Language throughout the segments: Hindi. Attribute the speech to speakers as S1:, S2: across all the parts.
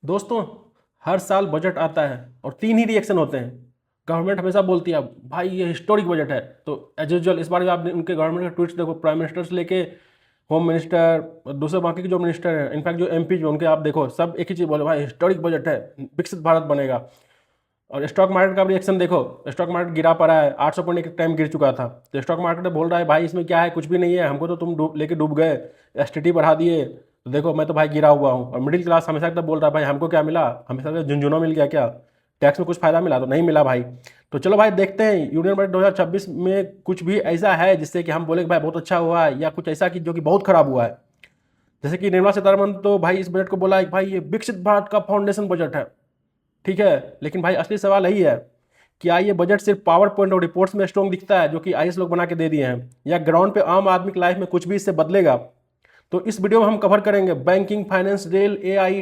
S1: दोस्तों, हर साल बजट आता है और तीन ही रिएक्शन होते हैं। गवर्नमेंट हमेशा बोलती है भाई ये हिस्टोरिक बजट है, तो एज यूजल इस बार भी आपने उनके गवर्नमेंट के ट्वीट्स देखो, प्राइम मिनिस्टर से लेके होम मिनिस्टर और दूसरे बाकी के जो मिनिस्टर हैं, इनफैक्ट जो एमपी जो उनके आप देखो, सब एक ही चीज़ बोले भाई हिस्टोरिक बजट है, विकसित भारत बनेगा। और स्टॉक मार्केट का रिएक्शन देखो, स्टॉक मार्केट गिरा पड़ा है, 800 पॉइंट एक टाइम गिर चुका था। तो स्टॉक मार्केट बोल रहा है भाई इसमें क्या है, कुछ भी नहीं है, हमको तो तुम लेके डूब गए, एसटीटी बढ़ा दिए, तो देखो मैं तो भाई गिरा हुआ हूँ। और मिडिल क्लास हमेशा तक बोल रहा है भाई हमको क्या मिला, हमेशा से झुंझुनों मिल गया क्या, टैक्स में कुछ फायदा मिला, तो नहीं मिला भाई। तो चलो भाई देखते हैं यूनियन बजट 2026 में कुछ भी ऐसा है जिससे कि हम बोले कि भाई बहुत अच्छा हुआ है, या कुछ ऐसा कि जो कि बहुत खराब हुआ है। जैसे कि निर्मला सीतारमण तो भाई इस बजट को बोला है कि भाई ये विकसित भारत का फाउंडेशन बजट है, ठीक है। लेकिन भाई असली सवाल यही है, क्या ये बजट सिर्फ पावर पॉइंट और रिपोर्ट्स में स्ट्रॉन्ग दिखता है जो कि आईएएस लोग बना के दे दिए हैं, या ग्राउंड पे आम आदमी की लाइफ में कुछ भी इससे बदलेगा? तो इस वीडियो में हम कवर करेंगे banking, finance, rail, AI,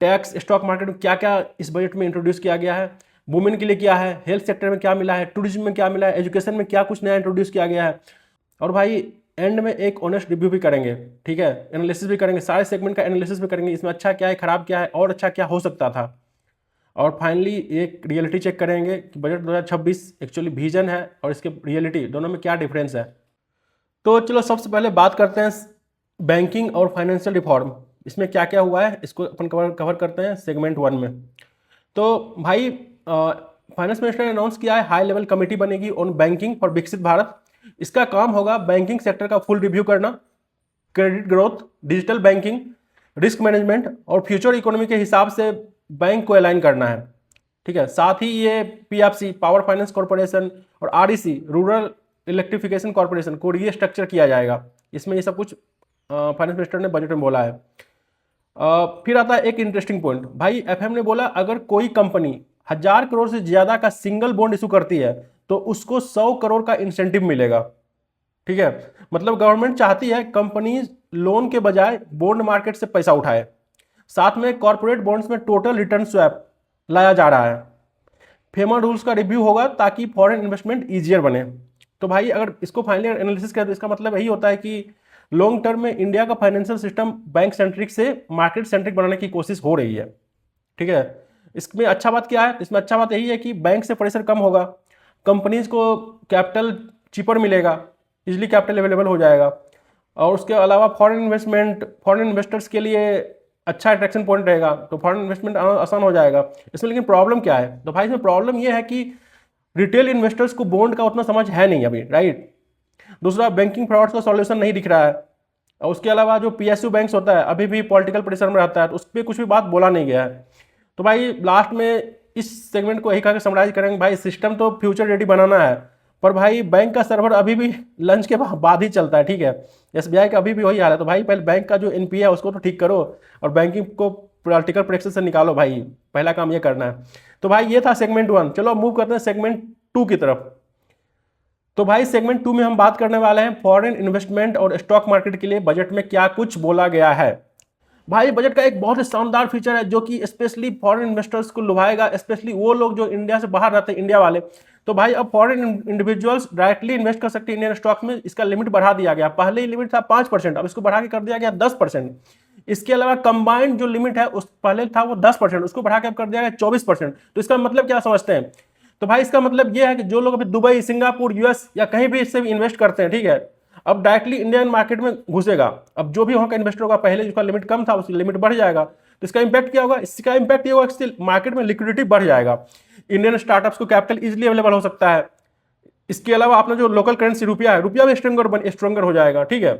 S1: tax, stock market में क्या क्या इस बजट में इंट्रोड्यूस किया गया है, वुमेन के लिए क्या है, हेल्थ सेक्टर में क्या मिला है, टूरिज्म में क्या मिला है, एजुकेशन में क्या कुछ नया इंट्रोड्यूस किया गया है। और भाई एंड में एक ऑनेस्ट रिव्यू भी करेंगे, ठीक है, एनालिसिस भी करेंगे, सारे सेगमेंट का एनालिसिस भी करेंगे, इसमें अच्छा क्या है, खराब क्या है, और अच्छा क्या हो सकता था। और फाइनली एक रियलिटी चेक करेंगे कि बजट 2026 एक्चुअली विजन है और इसके रियलिटी दोनों में क्या डिफरेंस है। तो चलो सबसे पहले बात करते हैं बैंकिंग और फाइनेंशियल रिफॉर्म, इसमें क्या क्या हुआ है इसको अपन कवर करते हैं सेगमेंट 1 में। तो भाई फाइनेंस मिनिस्टर ने अनाउंस किया है हाई लेवल कमेटी बनेगी ऑन बैंकिंग फॉर विकसित भारत। इसका काम होगा बैंकिंग सेक्टर का फुल रिव्यू करना, credit growth, digital banking, risk management और फ्यूचर इकोनॉमी के हिसाब से बैंक को अलाइन करना है, ठीक है। साथ ही ये पीएफसी, पावर फाइनेंस कॉर्पोरेशन, और आरईसी, रूरल इलेक्ट्रिफिकेशन कॉर्पोरेशन को रीस्ट्रक्चर किया जाएगा। इसमें ये सब कुछ फाइनेंस मिनिस्टर ने बजट में बोला है। फिर आता है एक इंटरेस्टिंग पॉइंट, भाई एफएम ने बोला अगर कोई कंपनी 1000 करोड़ से ज्यादा का सिंगल बॉन्ड इशू करती है तो उसको 100 करोड़ का इंसेंटिव मिलेगा, ठीक है। मतलब गवर्नमेंट चाहती है कंपनी लोन के बजाय बॉन्ड मार्केट से पैसा उठाए। साथ में कॉर्पोरेट बॉन्ड्स में टोटल रिटर्न स्वैप लाया जा रहा है। फेमर रूल्स का रिव्यू होगा ताकि फॉरेन इन्वेस्टमेंट ईजियर बने। तो भाई अगर इसको फाइनली एनालिसिस करें तो इसका मतलब यही होता है कि लॉन्ग टर्म में इंडिया का फाइनेंशियल सिस्टम बैंक सेंट्रिक से मार्केट सेंट्रिक बनाने की कोशिश हो रही है, ठीक है। इसमें अच्छा बात क्या है, इसमें अच्छा बात यही है कि बैंक से प्रेशर कम होगा, कंपनीज को कैपिटल चीपर मिलेगा, इजिली कैपिटल अवेलेबल हो जाएगा। और उसके अलावा फॉरेन इन्वेस्टर्स के लिए अच्छा अट्रैक्शन पॉइंट रहेगा, तो फॉरेन इन्वेस्टमेंट आसान हो जाएगा इसमें। लेकिन प्रॉब्लम क्या है, तो भाई इसमें प्रॉब्लम ये है कि रिटेल इन्वेस्टर्स को बॉन्ड का उतना समझ है नहीं अभी, राइट। दूसरा, बैंकिंग फ्रॉड्स का सॉल्यूशन नहीं दिख रहा है। और उसके अलावा जो पीएसयू बैंक्स होता है अभी भी पॉलिटिकल प्रेशर में रहता है, तो उस पर कुछ भी बात बोला नहीं गया है। तो भाई लास्ट में इस सेगमेंट को यही कहकर समराइज करेंगे, भाई सिस्टम तो फ्यूचर रेडी बनाना है, पर भाई बैंक का सर्वर अभी भी लंच के बाद ही चलता है, ठीक है। एसबीआई का अभी भी वही हाल है। तो भाई पहले बैंक का जो एनपीए है उसको तो ठीक करो, और बैंकिंग को पॉलिटिकल प्रेशर से निकालो, भाई पहला काम ये करना है। तो भाई ये था सेगमेंट 1। चलो मूव करते हैं सेगमेंट 2 की तरफ। तो भाई सेगमेंट 2 में हम बात करने वाले हैं फॉरेन इन्वेस्टमेंट और स्टॉक मार्केट के लिए बजट में क्या कुछ बोला गया है। भाई बजट का एक बहुत ही शानदार फीचर है जो कि स्पेशली फॉरेन इन्वेस्टर्स को लुभाएगा, स्पेशली वो लोग जो इंडिया से बाहर रहते हैं, इंडिया वाले। तो भाई अब फॉरेन इंडिविजुअल्स डायरेक्टली इन्वेस्ट कर सकते हैं इंडियन स्टॉक में। इसका लिमिट बढ़ा दिया गया, पहले ही लिमिट था 5%, अब इसको बढ़ा के कर दिया गया 10%। इसके अलावा कंबाइंड जो लिमिट है उस पहले था वो 10%, उसको बढ़ा के अब कर दिया गया 24%। तो इसका मतलब क्या समझते हैं, तो भाई इसका मतलब ये है कि जो लोग अभी दुबई, सिंगापुर, यूएस या कहीं भी इससे भी इन्वेस्ट करते हैं, ठीक है, अब डायरेक्टली इंडियन मार्केट में घुसेगा। अब जो भी वहाँ का इन्वेस्टर होगा, पहले जिसका लिमिट कम था उसकी लिमिट बढ़ जाएगा। तो इसका इंपैक्ट क्या होगा, इसका इंपैक्ट ये होगा कि मार्केट में लिक्विडिटी बढ़ जाएगा, इंडियन स्टार्टअप्स को कैपिटल इजिली अवेलेबल हो सकता है। इसके अलावा अपना जो लोकल करेंसी रुपया है, रुपया भी स्ट्रॉन्गर हो जाएगा, ठीक है।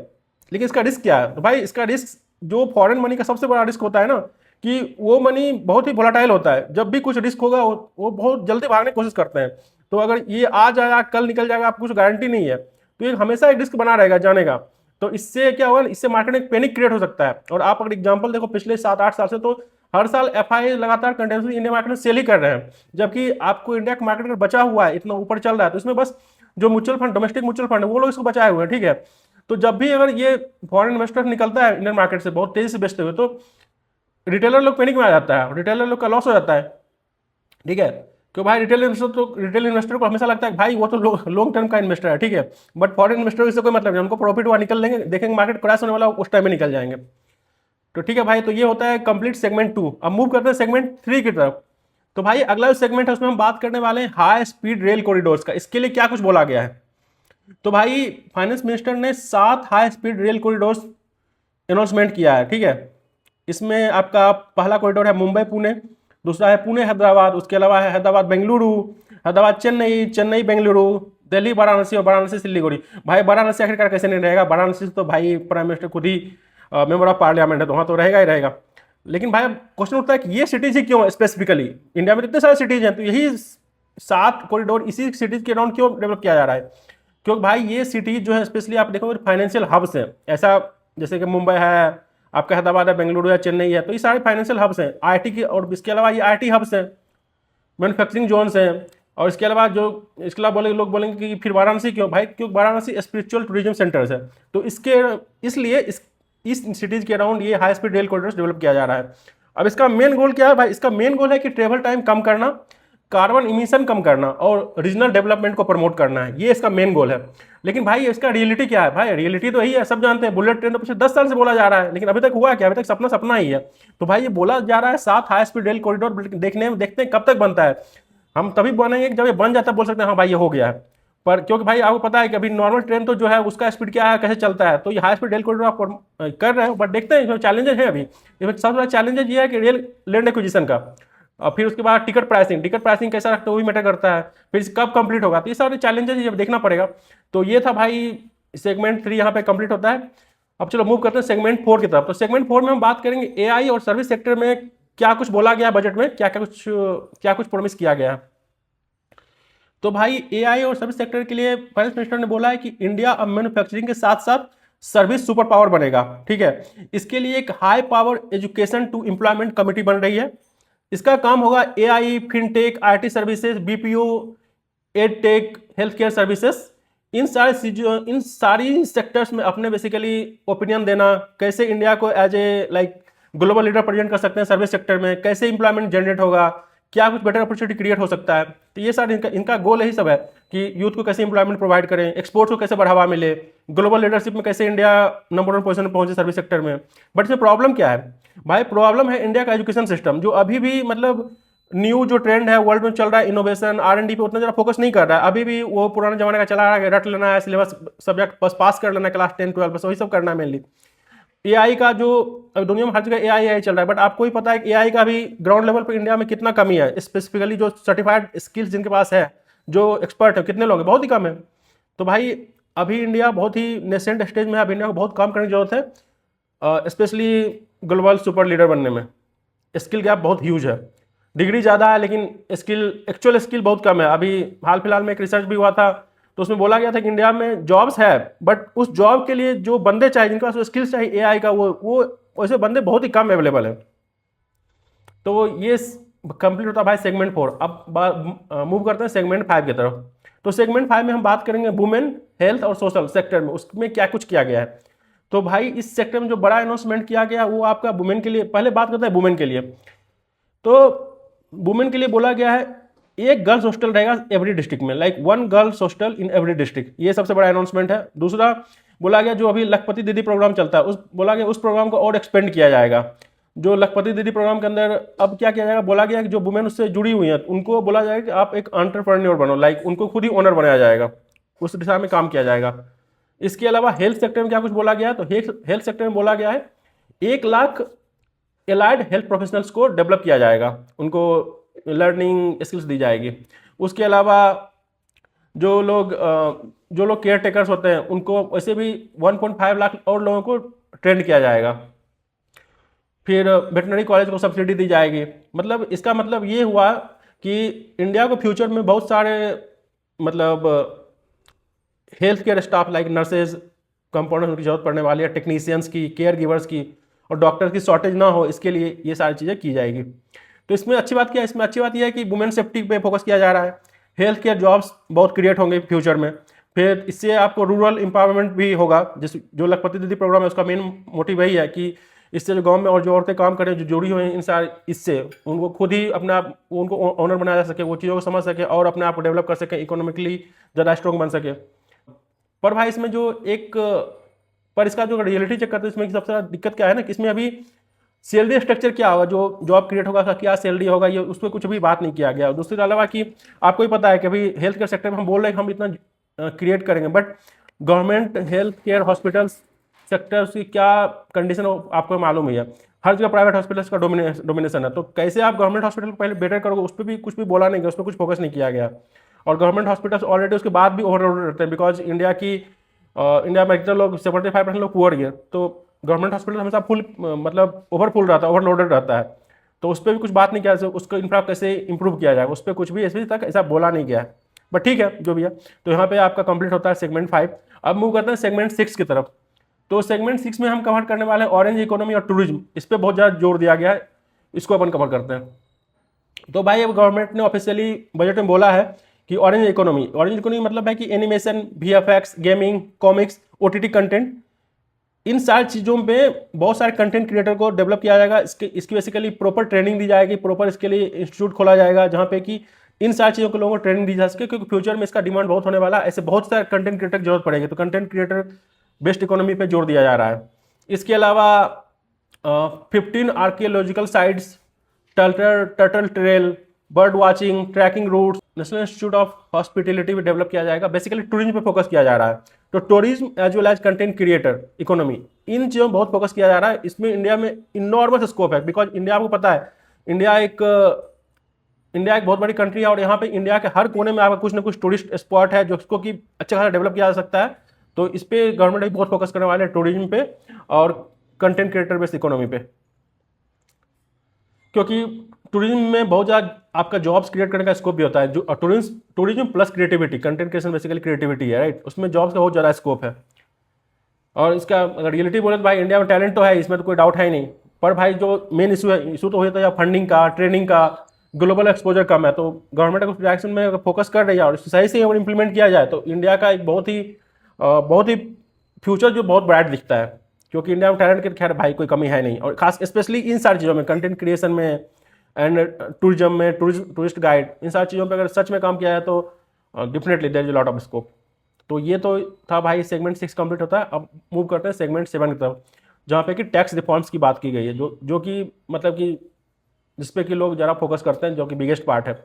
S1: लेकिन इसका रिस्क क्या है, तो भाई इसका रिस्क जो फॉरेन मनी का सबसे बड़ा रिस्क होता है ना, कि वो मनी बहुत ही वोलाटाइल होता है। जब भी कुछ रिस्क होगा वो बहुत जल्दी भागने की कोशिश करते हैं। तो अगर ये आज आया कल निकल जाएगा, आपको कुछ गारंटी नहीं है, तो ये हमेशा एक रिस्क बना रहेगा जाने का। तो इससे क्या होगा, इससे मार्केट में पैनिक क्रिएट हो सकता है। और आप अगर एग्जांपल देखो पिछले 7-8 साल से, तो हर साल एफआई लगातार कंटिन्यूसली इंडिया मार्केट में सेल ही कर रहे हैं, जबकि आपको इंडिया का मार्केट अगर बचा हुआ है, इतना ऊपर चल रहा है, तो इसमें बस जो mutual fund, domestic mutual fund है, वो लोग इसको बचाए हुए हैं, ठीक है। तो जब भी अगर ये फॉरेन इन्वेस्टर निकलता है इंडियन मार्केट से बहुत तेजी से बेचते हुए, तो रिटेलर लोग पैनिक में आ जाता है, रिटेलर लोग का लॉस हो जाता है, ठीक है। क्यों भाई, रिटेल इन्वेस्टर को हमेशा लगता है भाई वो तो लॉन्ग टर्म का इन्वेस्टर है, ठीक है। बट फॉरेन इन्वेस्टर से कोई मतलब नहीं, उनको प्रॉफिट हुआ निकल लेंगे, देखेंगे मार्केट क्रैश होने वाला उस टाइम में निकल जाएंगे। तो ठीक है भाई, तो ये होता है कंप्लीट सेगमेंट 2। अब मूव करते हैं सेगमेंट 3 की तरफ। तो भाई अगला जो सेगमेंट है उसमें हम बात करने वाले हैं हाई स्पीड रेल कॉरिडोर्स का। इसके लिए क्या कुछ बोला गया है, तो भाई फाइनेंस मिनिस्टर ने 7 high speed rail corridors announcement किया है, ठीक है। इसमें आपका पहला कॉरिडोर है मुंबई पुणे, दूसरा है पुणे हैदराबाद, उसके अलावा है हैदराबाद बेंगलुरु, हैदराबाद चेन्नई, चेन्नई बेंगलुरु, दिल्ली वाराणसी और वाराणसी सिलीगुड़ी। भाई वाराणसी आखिरकार कैसे नहीं रहेगा, वाराणसी तो भाई प्राइम मिनिस्टर खुद ही मेंबर ऑफ पार्लियामेंट है, तो वहाँ तो रहेगा ही रहेगा। लेकिन भाई क्वेश्चन उठता है कि ये सिटीज ही क्यों स्पेसिफिकली, इंडिया में तो इतने सारे सिटीज हैं, तो यही 7 कॉरिडोर इसी सिटीज के अराउंड क्यों डेवलप किया जा रहा है? क्योंकि भाई ये सिटीज जो है स्पेशली आप देखोगे फाइनेंशियल हब्स हैं। ऐसा जैसे कि मुंबई है, आपका हैदराबाद है, बेंगलुरु है, चेन्नई है, तो ये सारे फाइनेंशियल हब्स हैं आईटी की, और इसके अलावा ये आईटी हब्स हैं, मैन्युफैक्चरिंग जोन्स हैं। और इसके अलावा जो इसके अलावा बोलेंगे लोग बोलेंगे कि फिर वाराणसी क्यों भाई, क्योंकि वाराणसी स्पिरिचुअल टूरिज्म सेंटर्स है, तो इसके इसलिए इस सिटीज़ के अराउंड ये high speed rail corridors develop किया जा रहा है। अब इसका मेन गोल क्या है भाई, इसका मेन गोल है कि ट्रेवल टाइम कम करना, कार्बन इमिशन कम करना और रीजनल डेवलपमेंट को प्रमोट करना है, ये इसका मेन गोल है। लेकिन भाई इसका रियलिटी क्या है भाई, रियलिटी तो यही है, सब जानते हैं बुलेट ट्रेन तो पिछले 10 साल से बोला जा रहा है, लेकिन अभी तक हुआ क्या, अभी तक सपना सपना ही है। तो भाई ये बोला जा रहा है 7 हाई स्पीड रेल कॉरिडोर, देखने में देखते हैं कब तक बनता है। हम तभी बनेंगे जब ये बन जाता है, बोल सकते हैं हाँ भाई ये हो गया है। पर क्योंकि भाई आपको पता है कि अभी नॉर्मल ट्रेन तो जो है उसका स्पीड क्या है, कैसे चलता है, तो ये हाई स्पीड रेल कॉरिडोर आप कर रहे हो, बट देखते हैं इसमें चैलेंजेस है। अभी इसमें सबसे बड़ा चैलेंजेस ये है कि रेल लैंड एक्विजिशन का, और फिर उसके बाद टिकट प्राइसिंग कैसा रखते हो वो भी मैटर करता है, फिर कब कंप्लीट होगा, तो ये सारे चैलेंजेस ये देखना पड़ेगा। तो ये था भाई सेगमेंट 3 यहाँ पे कंप्लीट होता है। अब चलो मूव करते हैं सेगमेंट 4 की तरफ। तो सेगमेंट 4 में हम बात करेंगे एआई और सर्विस सेक्टर में क्या कुछ बोला गया बजट में, क्या कुछ प्रॉमिस किया गया है। तो भाई एआई और सर्विस सेक्टर के लिए फाइनेंस मिनिस्टर ने बोला है कि इंडिया अब मैन्युफैक्चरिंग के साथ साथ सर्विस सुपर पावर बनेगा, ठीक है। इसके लिए एक high power education to employment committee बन रही है। इसका काम होगा AI, fintech, IT services, BPO, edtech, health care services, इन सारी सेक्टर्स में अपने बेसिकली ओपिनियन देना, कैसे इंडिया को as a global leader present कर सकते हैं सर्विस सेक्टर में, कैसे इंप्लॉयमेंट जनरेट होगा, क्या कुछ बेटर अपॉर्चुनिटी क्रिएट हो सकता है। तो ये सारे इनका गोल यही सब है कि यूथ को कैसे इंप्लॉयमेंट प्रोवाइड करें, एक्सपोर्ट्स को कैसे बढ़ावा मिले, ग्लोबल लीडरशिप में कैसे इंडिया नंबर 1 पोजीशन में पहुंचे सर्विस सेक्टर में। बट इसमें प्रॉब्लम क्या है भाई, प्रॉब्लम है इंडिया का एजुकेशन सिस्टम, जो अभी भी मतलब न्यू जो ट्रेंड है वर्ल्ड में चल रहा है, इनोवेशन R&D पे उतना ज़्यादा फोकस नहीं कर रहा है। अभी भी वो पुराने जमाने का चला रहा है, रट लेना है सिलेबस, सब्जेक्ट बस पास कर लेना है, क्लास 10 12 बस वही सब करना है मेनली। एआई का जो अब दुनिया में हर जगह एआई चल रहा है, बट आपको ही पता है कि एआई का भी ग्राउंड लेवल पर इंडिया में कितना कमी है, स्पेसिफिकली जो सर्टिफाइड स्किल्स जिनके पास है, जो एक्सपर्ट है, कितने लोग हैं, बहुत ही कम है। तो भाई अभी इंडिया बहुत ही नेसेंट स्टेज में है, अभी इंडिया को बहुत काम करने की जरूरत है, स्पेशली ग्लोबल सुपर लीडर बनने में। स्किल गैप बहुत ह्यूज है, डिग्री ज़्यादा है लेकिन एक्चुअल स्किल बहुत कम है। अभी हाल फिलहाल में एक रिसर्च भी हुआ था, तो उसमें बोला गया था कि इंडिया में जॉब्स है, बट उस जॉब के लिए जो बंदे चाहिए, जिनके पास स्किल्स चाहिए एआई का, वो वैसे बंदे बहुत ही कम अवेलेबल है। तो ये कंप्लीट होता है भाई सेगमेंट 4। अब मूव करते हैं सेगमेंट 5 की तरफ। तो सेगमेंट 5 में हम बात करेंगे वुमेन, हेल्थ और सोशल सेक्टर में, उसमें क्या कुछ किया गया है। तो भाई इस सेक्टर में जो बड़ा अनाउंसमेंट किया गया वो आपका वुमेन के लिए, पहले बात करते हैं वुमेन के लिए। तो वुमेन के लिए बोला गया है एक गर्ल्स हॉस्टल रहेगा एवरी डिस्ट्रिक्ट में, 1 girls hostel in every district, ये सबसे बड़ा अनाउंसमेंट है। दूसरा बोला गया जो अभी लखपति दीदी प्रोग्राम चलता है, बोला गया उस प्रोग्राम को और एक्सपेंड किया जाएगा। जो लखपति दीदी प्रोग्राम के अंदर अब क्या किया जाएगा, बोला गया कि जो वुमेन उससे जुड़ी हुई हैं उनको बोला जाएगा कि आप एक एंटरप्रेन्योर बनो, उनको खुद ही ओनर बनाया जाएगा, उस दिशा में काम किया जाएगा। इसके अलावा हेल्थ सेक्टर में क्या कुछ बोला गया है, तो हेल्थ सेक्टर में बोला गया है 1 लाख एलाइड हेल्थ प्रोफेशनल्स को डेवलप किया जाएगा, उनको लर्निंग स्किल्स दी जाएगी। उसके अलावा जो लोग केयर टेकर्स होते हैं उनको वैसे भी 1.5 लाख और लोगों को ट्रेंड किया जाएगा। फिर वेटनरी कॉलेज को सब्सिडी दी जाएगी। मतलब इसका मतलब ये हुआ कि इंडिया को फ्यूचर में बहुत सारे मतलब health care staff nurses, compounders की जरूरत पड़ने वाली है, टेक्नीशियंस की, केयर गिवर्स की और डॉक्टर्स की शॉर्टेज ना हो, इसके लिए ये सारी चीज़ें की जाएगी। तो इसमें अच्छी बात क्या है, इसमें अच्छी बात यह है कि वुमेन सेफ्टी पे फोकस किया जा रहा है, हेल्थ केयर जॉब्स बहुत क्रिएट होंगे फ्यूचर में। फिर इससे आपको रूरल एम्पावरमेंट भी होगा, जो लखपति दीदी प्रोग्राम है उसका मेन मोटिव यही है कि इससे जो गांव में और जो औरतें काम करें, जो जुड़ी हुई हैं इन सारे, इससे उनको खुद ही अपने आप उनको ऑनर बनाया जा सके, वो चीज़ों को समझ सके और अपने आप को डेवलप कर सके, इकोनॉमिकली ज़्यादा स्ट्रॉन्ग बन सके। पर भाई इसमें जो इसका जो रियलिटी चेक करते हैं, इसमें सबसे ज़्यादा दिक्कत क्या है ना कि इसमें अभी सैलरी स्ट्रक्चर क्या होगा, जो जॉब क्रिएट होगा का क्या सैलरी होगा, ये उस पर कुछ भी बात नहीं किया गया। दूसरे अलावा कि आपको ही पता है कि अभी हेल्थ केयर सेक्टर में हम बोल रहे हैं कि हम इतना क्रिएट करेंगे, but government health care hospitals sectors की क्या कंडीशन हो आपको मालूम ही है। हर जगह प्राइवेट हॉस्पिटल्स का डोमिनेशन है, तो कैसे आप गवर्नमेंट हॉस्पिटल को पहले बेटर करोगे, उस पर भी कुछ भी बोला नहीं गया, उस पर कुछ फोकस नहीं किया गया। और गवर्नमेंट हॉस्पिटल्स ऑलरेडी उसके बाद भी ओवरलोडेड रहते हैं, बिकॉज इंडिया में इतने लोग 75% लोग पुअर गए, तो गवर्नमेंट हॉस्पिटल हमेशा फुल मतलब ओवरफुल रहता है, ओवरलोडेड रहता है। तो उस पर भी कुछ बात नहीं किया, उसको इंफ्रा कैसे इंप्रूव किया जाए, उस पर कुछ भी अभी तक ऐसा बोला नहीं गया है। बट ठीक है जो भी है, तो यहाँ पे आपका कंप्लीट होता है सेगमेंट 5। अब मूव करते हैं सेगमेंट 6 की तरफ। तो सेगमेंट 6 में हम कवर करने वाले हैं ऑरेंज इकोनॉमी और टूरिज्म, इस पर बहुत ज़्यादा जोर दिया गया है, इसको अपन कवर करते हैं। तो भाई अब गवर्नमेंट ने ऑफिशियली बजट में बोला है कि ऑरेंज इकोनॉमी मतलब है कि animation, VFX, gaming, comics, OTT content, इन सारी चीज़ों पे बहुत सारे कंटेंट क्रिएटर को डेवलप किया जाएगा। इसकी बेसिकली प्रॉपर ट्रेनिंग दी जाएगी, प्रॉपर इसके लिए इंस्टीट्यूट खोला जाएगा जहाँ पे कि इन सारी चीज़ों के लोगों को ट्रेनिंग दी जा सके, क्योंकि फ्यूचर में इसका डिमांड बहुत होने वाला है। ऐसे बहुत सारे कंटेंट क्रिएटर की जरूरत पड़ेगी, तो कंटेंट क्रिएटर बेस्ड इकोनॉमी पे जोर दिया जा रहा है। इसके अलावा 15 archaeological sites, turtle trail, bird watching, trekking routes, national institute of hospitality भी डेवलप किया जाएगा। बेसिकली टूरिज्म पे फोकस किया जा रहा है, तो tourism as well as content creator economy, इन चीज़ों में बहुत फोकस किया जा रहा है। इसमें इंडिया में इनॉर्मस स्कोप है, बिकॉज इंडिया आपको पता है इंडिया एक बहुत बड़ी कंट्री है, और यहाँ पे इंडिया के हर कोने में आपका कुछ ना कुछ टूरिस्ट स्पॉट है जो उसको कि अच्छा खासा डेवलप किया जा सकता है। तो इस पर गवर्नमेंट भी बहुत फोकस करने वाले हैं, टूरिज्म पे और कंटेंट क्रिएटर बेस्ड इकोनॉमी पे, क्योंकि टूरिज्म में बहुत ज़्यादा आपका जॉब्स क्रिएट करने का स्कोप भी होता है। जो tourism plus creativity, content creation basically creativity है, राइट, उसमें जॉब्स का बहुत ज़्यादा स्कोप है। और इसका अगर रियलिटी बोले तो भाई इंडिया में टैलेंट तो है, इसमें तो कोई डाउट है ही नहीं, पर भाई जो मेन इशू तो होता है फंडिंग का, ट्रेनिंग का, ग्लोबल एक्सपोजर कम है। तो गवर्नमेंट उस डायरेक्शन में फोकस कर रही है, और सही से अगर इम्प्लीमेंट किया जाए तो इंडिया का एक बहुत ही फ्यूचर जो बहुत ब्राइट दिखता है, क्योंकि इंडिया में टैलेंट की खैर भाई कोई कमी है नहीं। और खास स्पेशली इन सारी चीज़ों में, कंटेंट क्रिएशन में एंड टूरिज्म में, टूरिस्ट गाइड, इन सारी चीज़ों पर अगर सच में काम किया है तो definitely there is a lot of scope. तो ये तो था भाई सेगमेंट 6 कंप्लीट होता है। अब मूव करते हैं सेगमेंट 7 की तरफ, जहाँ पे कि टैक्स रिफॉर्म्स की बात की गई है, जो कि मतलब कि जिस पे कि लोग ज़रा फोकस करते हैं, जो कि बिगेस्ट पार्ट है।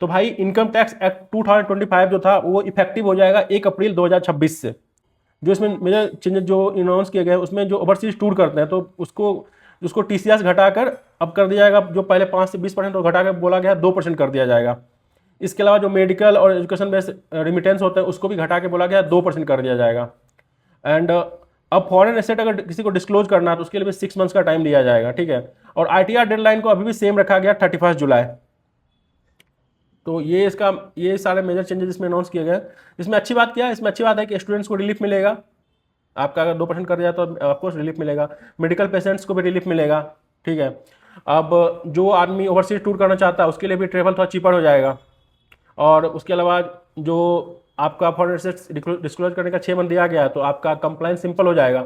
S1: तो भाई इनकम टैक्स एक्ट 2025 जो था वो इफेक्टिव हो जाएगा 1 अप्रैल 2026 से। जो इसमें मेजर चेंजेस जो अनाउंस किए गए, उसमें जो ओवरसीज टूर करते हैं तो उसको टीसीएस घटाकर अब कर दिया जाएगा, जो पहले 5 से 20% और घटाकर बोला गया 2% कर दिया जाएगा। इसके अलावा जो मेडिकल और एजुकेशन बेस्ड रिमिटेंस होते हैं उसको भी घटा के बोला गया 2% कर दिया जाएगा। एंड अब फॉरेन एसेट अगर किसी को डिस्क्लोज करना है तो उसके लिए भी 6 मंथ्स का टाइम दिया जाएगा, ठीक है। और आईटीआर डेडलाइन को अभी भी सेम रखा गया 31 जुलाई। तो ये सारे मेजर चेंजेस इसमें अनाउंस किए गए। इसमें अच्छी बात क्या है, इसमें अच्छी बात है कि स्टूडेंट्स को रिलीफ मिलेगा। आपका अगर 2% कर दिया तो ऑफकोर्स रिलीफ मिलेगा। मेडिकल पेशेंट्स को भी रिलीफ मिलेगा, ठीक है। अब जो आदमी ओवरसीज टूर करना चाहता है उसके लिए भी ट्रेवल थोड़ा चीपर हो जाएगा। और उसके अलावा जो आपका फॉरेन एसेट्स डिस्क्लोज करने का 6 मंथ दिया गया है तो आपका कंप्लाइंस सिंपल हो जाएगा।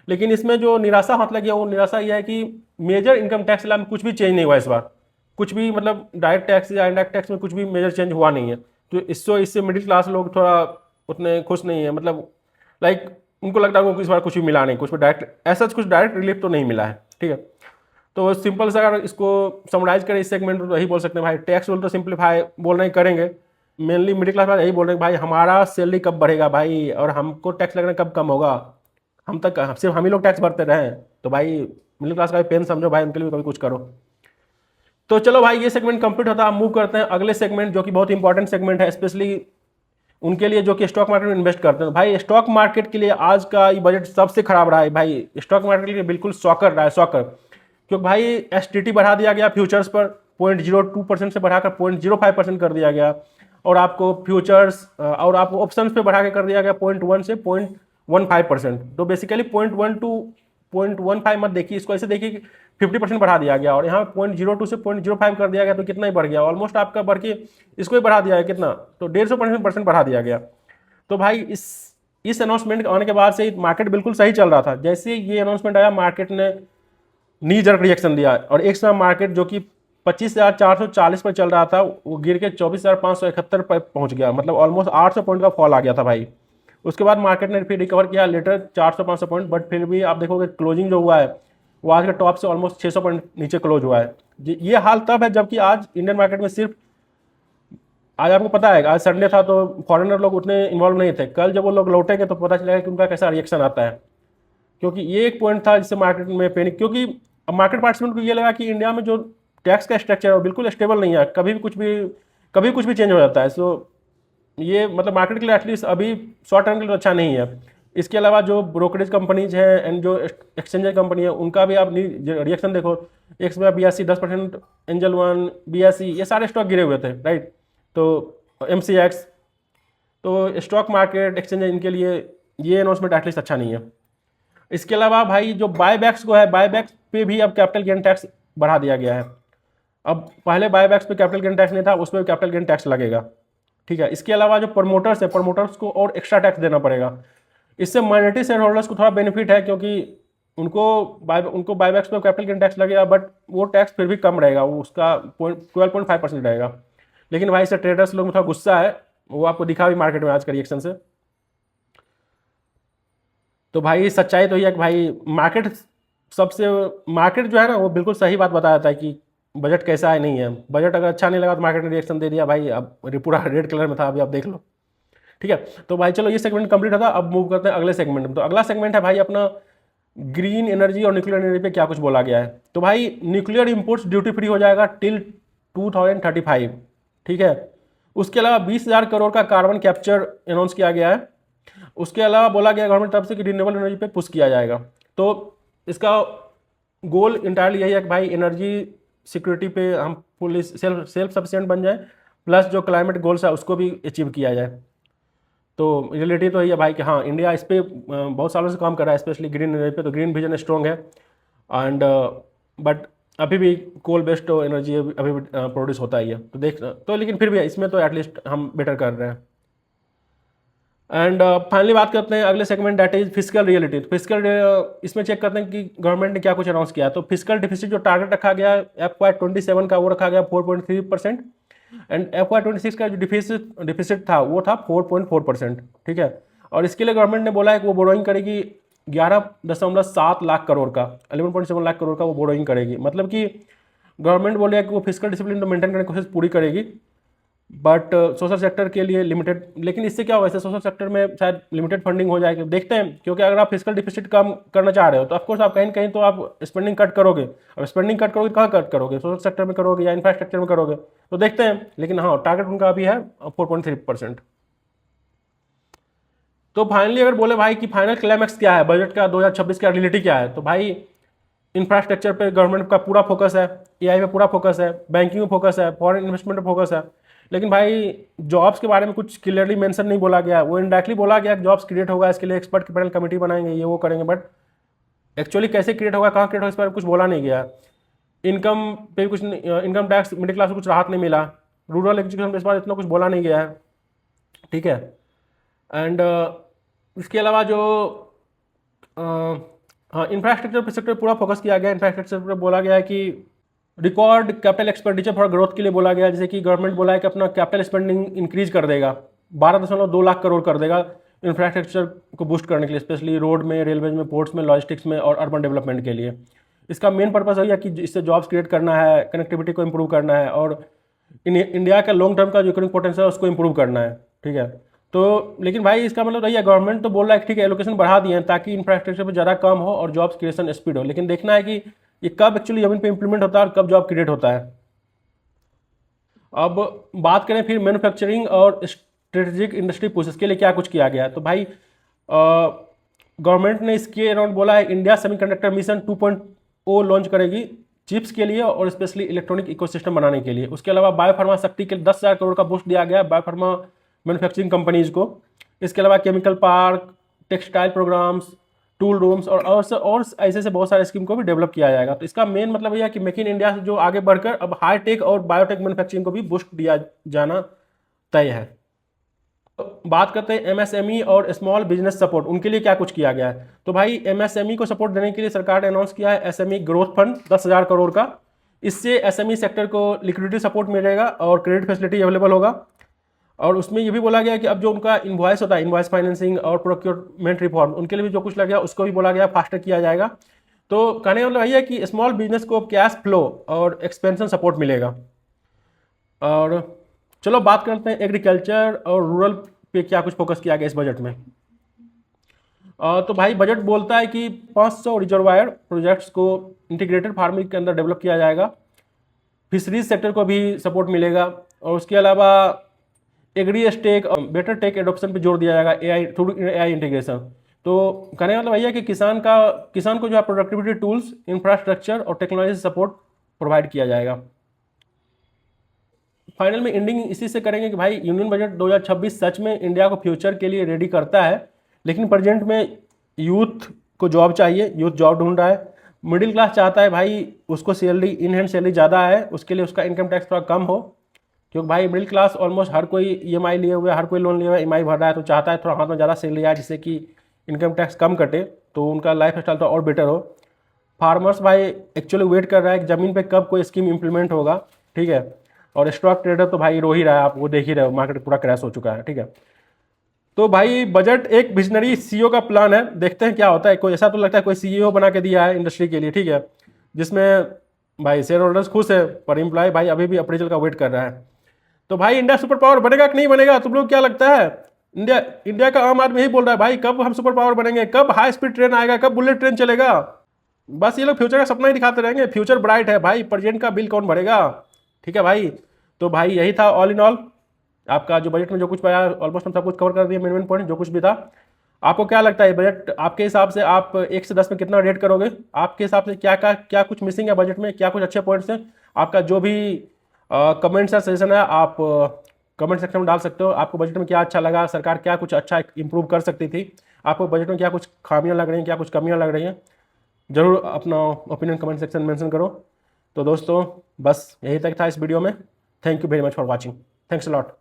S1: लेकिन इसमें जो निराशा हाथ लगी है वो निराशा यह है कि मेजर इनकम टैक्स ला में कुछ भी चेंज नहीं हुआ इस बार, कुछ भी मतलब डायरेक्ट टैक्स या इनडायरेक्ट टैक्स में कुछ भी मेजर चेंज हुआ नहीं है। तो इससे मिडिल क्लास लोग थोड़ा उतने खुश नहीं है, मतलब लाइक उनको लगता है कि इस बार कुछ भी मिला नहीं, कुछ भी डायरेक्ट ऐसा कुछ डायरेक्ट रिलीफ तो नहीं मिला है, ठीक है। तो सिंपल सा अगर इसको समराइज करें इस सेगमेंट में तो यही बोल सकते हैं भाई, टैक्स रूल तो सिंप्लीफाई बोल रहे करेंगे। मेनली मिडिल क्लास वाले यही बोल रहे हैं भाई हमारा सैलरी कब बढ़ेगा भाई, और हमको टैक्स लगना कब कम होगा, हम तक सिर्फ हम ही लोग टैक्स भरते रहे। तो भाई मिडिल क्लास का भी पेन समझो भाई, उनके लिए कभी कुछ करो। तो चलो भाई ये सेगमेंट कंप्लीट होता है। हम मूव करते हैं अगले सेगमेंट जो कि बहुत इंपॉर्टेंट सेगमेंट है, स्पेशली उनके लिए जो कि स्टॉक मार्केट में इन्वेस्ट करते हैं। भाई स्टॉक मार्केट के लिए आज का ये बजट सबसे खराब रहा है भाई, स्टॉक मार्केट के लिए बिल्कुल सॉकर रहा है, सॉकर। क्योंकि भाई एसटीटी बढ़ा दिया गया फ्यूचर्स पर 0.02% से बढ़ाकर 0.05% कर दिया गया, और आपको फ्यूचर्स और आपको ऑप्शंस पे बढ़ा के कर दिया गया 0.1 से 0.15%। तो बेसिकली 0.1 टू 0.15 मत देखिए, इसको ऐसे देखिए कि 50% बढ़ा दिया गया, और यहाँ 0.02 से 0.05 कर दिया गया, तो कितना ही बढ़ गया, ऑलमोस्ट आपका बढ़ के इसको ही बढ़ा दिया है कितना, तो 150% बढ़ा दिया गया। तो भाई इस अनाउंसमेंट आने के बाद से मार्केट बिल्कुल सही चल रहा था। जैसे ये अनाउंसमेंट आया मार्केट ने नी जर्क रिएक्शन दिया, और एक समय मार्केट जो कि 25,440 पर चल रहा था वो गिर के 24,571 पर पहुंच गया, मतलब ऑलमोस्ट 800 पॉइंट का फॉल आ गया था भाई। उसके बाद मार्केट ने फिर रिकवर किया लेटर 400-500 पॉइंट, बट फिर भी आप देखोगे क्लोजिंग जो हुआ है वो आज के टॉप से ऑलमोस्ट 600 पॉइंट नीचे क्लोज हुआ है। ये हाल तब है जबकि आज इंडियन मार्केट में सिर्फ, आज आपको पता है आज संडे था तो फॉरेनर लोग उतने इन्वॉल्व नहीं थे। कल जब वो लोग लौटेंगे तो पता चलेगा कि उनका कैसा रिएक्शन आता है, क्योंकि ये एक पॉइंट था जिससे मार्केट में पैनिक, क्योंकि अब मार्केट पार्टिसिपेंट को ये लगा कि इंडिया में जो टैक्स का स्ट्रक्चर है वो बिल्कुल स्टेबल नहीं है, कभी कुछ भी चेंज हो जाता है। सो ये मतलब मार्केट के लिए एटलीस्ट अभी शॉर्ट टर्म के लिए अच्छा नहीं है। इसके अलावा जो ब्रोकरेज कंपनीज हैं एंड जो एक्सचेंजर कंपनी है उनका भी आप रिएक्शन देखो, एक्स में BSE 10%, एंजल वन, BSE ये सारे स्टॉक गिरे हुए थे, राइट। तो MCX, तो स्टॉक मार्केट एक्सचेंजर इनके लिए ये अनाउंसमेंट एटलीस्ट अच्छा नहीं है। इसके अलावा भाई जो बायबैक्स को है, बायबैक्स पे भी अब कैपिटल गेन टैक्स बढ़ा दिया गया है। अब पहले बायबैक्स पे कैपिटल गेन टैक्स नहीं था, उस पर कैपिटल गेन टैक्स लगेगा, ठीक है। इसके अलावा जो प्रमोटर्स है, प्रमोटर्स को और एक्स्ट्रा टैक्स देना पड़ेगा। इससे माइनॉरिटी शेयर होल्डर्स को थोड़ा बेनिफिट है, क्योंकि उनको बायबैक्स पे कैपिटल गेन टैक्स लगेगा, बट वो टैक्स फिर भी कम रहेगा, वो उसका 12.5% रहेगा। लेकिन भाई इससे ट्रेडर्स लोग में थोड़ा गुस्सा है, वो आपको दिखा भी मार्केट में आज का रिएक्शन से। तो भाई सच्चाई तो ये है कि भाई मार्केट जो है ना वो बिल्कुल सही बात बता देता है कि बजट कैसा है नहीं है। बजट अगर अच्छा नहीं लगा तो मार्केट ने रिएक्शन दे दिया भाई, अब पूरा रेड कलर में था, अभी आप देख लो, ठीक है। तो भाई चलो ये सेगमेंट कंप्लीट होता, अब मूव करते हैं अगले सेगमेंट में। तो अगला सेगमेंट है भाई अपना ग्रीन एनर्जी और न्यूक्लियर एनर्जी पे क्या कुछ बोला गया है। तो भाई न्यूक्लियर इंपोर्ट्स ड्यूटी फ्री हो जाएगा टिल 2035, ठीक है। उसके अलावा 20,000 करोड़ का कार्बन कैप्चर अनाउंस किया गया है। उसके अलावा बोला गया गवर्नमेंट तरफ से कि रिन्यूएबल एनर्जी पे पुश किया जाएगा। तो इसका गोल इंटायरली यही है कि भाई एनर्जी सिक्योरिटी पे हम फुली सेल्फ सफिशिएंट बन जाए, प्लस जो क्लाइमेट गोल्स है उसको भी अचीव किया जाए। तो रियलिटी तो यही है भाई कि हाँ इंडिया इस पर बहुत सालों से काम कर रहा है, स्पेशली ग्रीन एनर्जी पे। तो ग्रीन विजन स्ट्रॉन्ग है एंड बट अभी भी कोल बेस्ड एनर्जी अभी भी प्रोड्यूस होता ही है। तो लेकिन फिर भी इसमें तो एटलीस्ट हम बेटर कर रहे हैं। एंड फाइनली बात करते हैं अगले segment, that is physical reality. तो फिजिकल इसमें चेक करते हैं कि गवर्नमेंट ने क्या कुछ अनाउंस किया है। तो फिजिकल डिफिसिट जो टारगेट रखा गया FY27 का वो रखा गया 4.3%, एंड FY26 का जो डिफिसिट था वो था 4.4%, ठीक है। और इसके लिए गवर्नमेंट ने बोला है कि वो बोरोइंग करेगी 11.7 लाख करोड़ का, 11.7 लाख करोड़ का वो बोरोइंग करेगी। मतलब कि गवर्नमेंट बोले कि वो फिजिकल डिसिप्लिन तो मेंटेन करने की कोशिश पूरी करेगी, बट सोशल सेक्टर के लिए लिमिटेड। लेकिन इससे क्या होगा, इससे सोशल सेक्टर में शायद लिमिटेड फंडिंग हो जाएगी, देखते हैं। क्योंकि अगर आप फिजिकल डिफिसिट कम करना चाह रहे हो तो ऑफकोर्स आप कहीं ना कहीं तो आप स्पेंडिंग कट करोगे। अब स्पेंडिंग कट करोगे कहाँ कट करोगे, सोशल सेक्टर में करोगे या इंफ्रास्ट्रक्चर में करोगे, तो देखते हैं। लेकिन हाँ टारगेट उनका अभी है 4.3%। तो फाइनली अगर बोले भाई कि फाइनल क्लाइमैक्स क्या है बजट का, 2026 का रियलिटी क्या है, तो भाई इंफ्रास्ट्रक्चर पे गवर्नमेंट का पूरा फोकस है, AI पे पूरा फोकस है, बैंकिंग में फोकस है, फॉरेन इन्वेस्टमेंट पे फोकस है। लेकिन भाई जॉब्स के बारे में कुछ क्लियरली मेंशन नहीं बोला गया। वो इनडायरेक्टली बोला गया कि जॉब्स क्रिएट होगा, इसके लिए एक्सपर्ट पैनल कमेटी बनाएंगे, ये वो करेंगे, बट एक्चुअली कैसे क्रिएट होगा, कहाँ क्रिएट होगा, इस पर कुछ बोला नहीं गया। इनकम पे कुछ, इनकम टैक्स मिडिल क्लास को कुछ राहत नहीं मिला, रूरल एजुकेशन पे इस बार इतना कुछ बोला नहीं गया है, ठीक है। एंड इसके अलावा जो हाँ इंफ्रास्ट्रक्चर सेक्टर पूरा फोकस किया गया। इंफ्रास्ट्रक्चर पर बोला गया है कि record capital expenditure for growth के लिए बोला गया है। जैसे कि गवर्नमेंट बोला है कि अपना कैपिटल स्पेंडिंग इंक्रीज कर देगा, 12.2 लाख करोड़ कर देगा इंफ्रास्ट्रक्चर को बूस्ट करने के लिए, स्पेशली रोड में, रेलवेज में, पोर्ट्स में, लॉजिस्टिक्स में और अर्बन डेवलपमेंट के लिए। इसका मेन पर्पस वही है कि इससे जॉब्स क्रिएट करना है, कनेक्टिविटी को इम्प्रूव करना है और इंडिया का लॉन्ग टर्म का जो इकोनॉमिक पोटेंशियल है उसको इम्प्रूव करना है, ठीक है। तो लेकिन भाई इसका मतलब रही है गवर्नमेंट तो बोल रहा है कि ठीक है एलोकेशन बढ़ा दिए हैं ताकि इंफ्रास्ट्रक्चर पर ज़्यादा कम हो और जॉब्स क्रिएशन स्पीड हो। लेकिन देखना है कि ये कब एक्चुअली जमीन पे इंप्लीमेंट होता है और कब जॉब क्रिएट होता है। अब बात करें फिर मैन्युफैक्चरिंग और स्ट्रेटेजिक इंडस्ट्री पुश, इसके लिए क्या कुछ किया गया है। तो भाई गवर्नमेंट ने इसके अराउंड बोला है इंडिया सेमीकंडक्टर मिशन 2.0 लॉन्च करेगी चिप्स के लिए और स्पेशली इलेक्ट्रॉनिक इकोसिस्टम बनाने के लिए। उसके अलावा बायोफार्मा शक्ति के लिए 10,000 करोड़ का बूस्ट दिया गया है बायोफार्मा मैन्युफैक्चरिंग कंपनीज को। इसके अलावा chemical park, textile programmes, tool rooms और ऐसे से बहुत सारे स्कीम को भी डेवलप किया जाएगा। तो इसका मेन मतलब यह है कि मेक इन इंडिया से जो आगे बढ़कर अब हाई टेक और बायोटेक मैन्युफैक्चरिंग को भी बूस्ट दिया जाना तय है। तो बात करते हैं MSME और स्मॉल बिजनेस सपोर्ट, उनके लिए क्या कुछ किया गया है। तो भाई MSME को सपोर्ट देने के लिए सरकार ने अनाउंस किया है SME ग्रोथ फंड 10,000 करोड़ का। इससे SME सेक्टर को लिक्विडिटी सपोर्ट मिलेगा और क्रेडिट फैसिलिटी अवेलेबल होगा। और उसमें ये भी बोला गया कि अब जो उनका इन्वॉइस होता है, इन्वॉइस फाइनेंसिंग और प्रोक्योरमेंट रिफॉर्म, उनके लिए भी जो कुछ लगेगा उसको भी बोला गया फास्टर किया जाएगा। तो कहने का मतलब यही है कि स्मॉल बिजनेस को कैश फ्लो और एक्सपेंशन सपोर्ट मिलेगा। और चलो बात करते हैं एग्रीकल्चर और रूरल पे क्या कुछ फोकस किया गया इस बजट में। तो भाई बजट बोलता है कि 500 रिजर्वायर प्रोजेक्ट्स को इंटीग्रेटेड फार्मिंग के अंदर डेवलप किया जाएगा, फिशरीज सेक्टर को भी सपोर्ट मिलेगा, और उसके अलावा agri stack better tech adoption पे जोर दिया जाएगा एआई थ्रू एआई इंटीग्रेशन। तो कहने का मतलब भैया कि किसान को जो है प्रोडक्टिविटी टूल्स, इंफ्रास्ट्रक्चर और टेक्नोलॉजी सपोर्ट प्रोवाइड किया जाएगा। फाइनल में एंडिंग इसी से करेंगे कि भाई यूनियन बजट 2026 सच में इंडिया को फ्यूचर के लिए रेडी करता है, लेकिन प्रेजेंट में यूथ को जॉब चाहिए, यूथ जॉब ढूंढ रहा है। मिडिल क्लास चाहता है भाई उसको सैलरी इन हैंड सैलरी ज़्यादा है, उसके लिए उसका इनकम टैक्स थोड़ा कम हो, क्योंकि भाई मिडिल क्लास ऑलमोस्ट हर कोई ईएमआई लिए हुए, हर कोई लोन लिए हुए ईएमआई भर रहा है, तो चाहता है थोड़ा हाथ में ज़्यादा सैलरी आए जिससे कि इनकम टैक्स कम कटे, तो उनका लाइफ स्टाइल तो और बेटर हो। फार्मर्स भाई एक्चुअली वेट कर रहा है कि ज़मीन पे कब कोई स्कीम इंप्लीमेंट होगा, ठीक है। और स्टॉक ट्रेडर तो भाई रो ही रहा है, आप वो देख ही रहे हो, मार्केट पूरा क्रैश हो चुका है, ठीक है। तो भाई बजट एक विजनरी सीईओ का प्लान है, देखते हैं क्या होता है। कोई ऐसा तो लगता है कोई सीईओ बना के दिया है इंडस्ट्री के लिए, ठीक है, जिसमें भाई शेयर होल्डर्स खुश है पर एम्प्लॉय भाई अभी भी अप्रेजल का वेट कर रहा है। तो भाई इंडिया सुपर पावर बनेगा कि नहीं बनेगा, तुम लोग क्या लगता है? इंडिया का आम आदमी यही बोल रहा है भाई कब हम सुपर पावर बनेंगे, कब हाई स्पीड ट्रेन आएगा, कब बुलेट ट्रेन चलेगा। बस ये लोग फ्यूचर का सपना ही दिखाते रहेंगे। फ्यूचर ब्राइट है भाई, प्रेजेंट का बिल कौन भरेगा, ठीक है भाई। तो भाई यही था ऑल इन ऑल आपका जो बजट में जो कुछ पाया, ऑलमोस्ट हम सब कुछ कवर कर दिए, मेन मेन पॉइंट जो कुछ भी था। आपको क्या लगता है बजट आपके हिसाब से आप 1 से 10 में कितना रेट करोगे? आपके हिसाब से क्या कुछ मिसिंग है बजट में, क्या कुछ अच्छे पॉइंट्स हैं? आपका जो भी कमेंट्स है, सजेशन है, आप कमेंट सेक्शन में डाल सकते हो। आपको बजट में क्या अच्छा लगा, सरकार क्या कुछ अच्छा इंप्रूव कर सकती थी, आपको बजट में क्या कुछ खामियां लग रही हैं, क्या कुछ कमियां लग रही हैं, ज़रूर अपना ओपिनियन कमेंट सेक्शन में मेंशन करो। तो दोस्तों बस यही तक था इस वीडियो में। Thank you very much for watching. Thanks a lot.